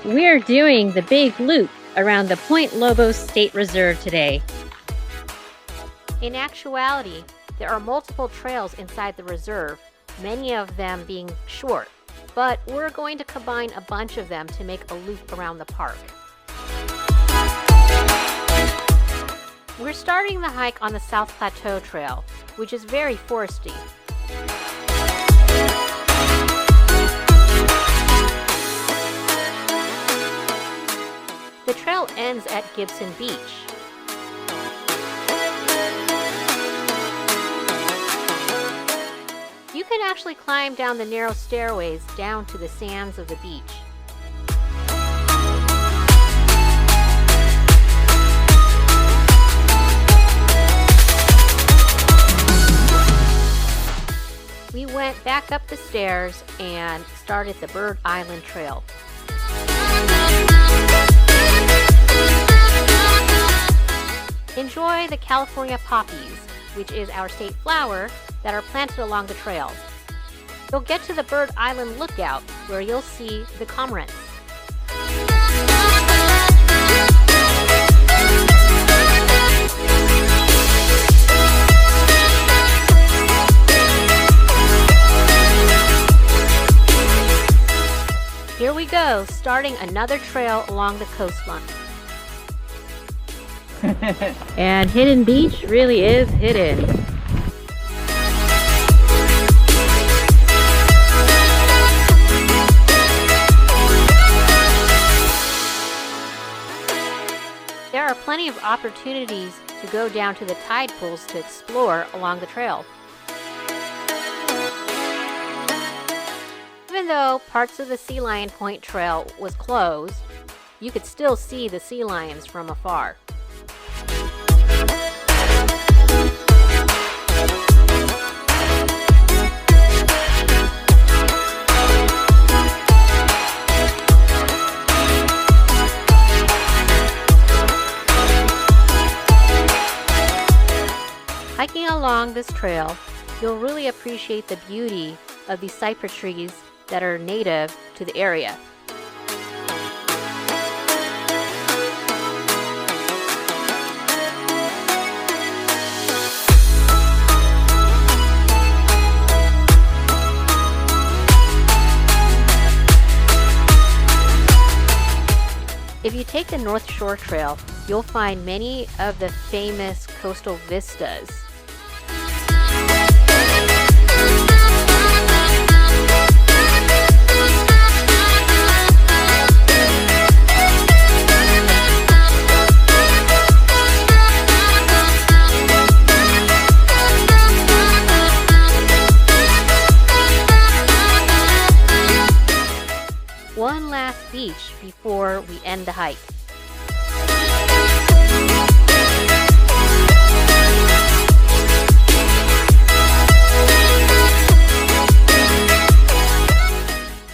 We're doing the big loop around the Point Lobos State Reserve today. In actuality, there are multiple trails inside the reserve, many of them being short, but we're going to combine a bunch of them to make a loop around the park. We're starting the hike on the South Plateau Trail, which is very foresty. The trail ends at GIBSON Beach. You can actually climb down the narrow stairways down to the sands of the beach. We went back up the stairs and started the Bird Island Trail. Enjoy the California poppies, which is our state flower, that are planted along the trail. You'll get to the Bird Island Lookout, where you'll see the cormorants. Here we go, starting another trail along the coastline. And Hidden Beach really is hidden. There are plenty of opportunities to go down to the tide pools to explore along the trail. Even though parts of the Sea Lion Point Trail was closed, you could still see the sea lions from afar. Hiking along this trail, you'll really appreciate the beauty of these cypress trees that are native to the area. If you take the North Shore Trail, you'll find many of the famous coastal vistas. One last beach before we end the hike.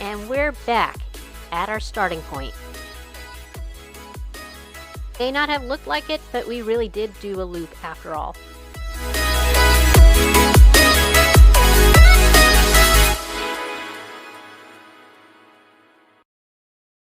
And we're back at our starting point. May not have looked like it, but we really did do a loop after all.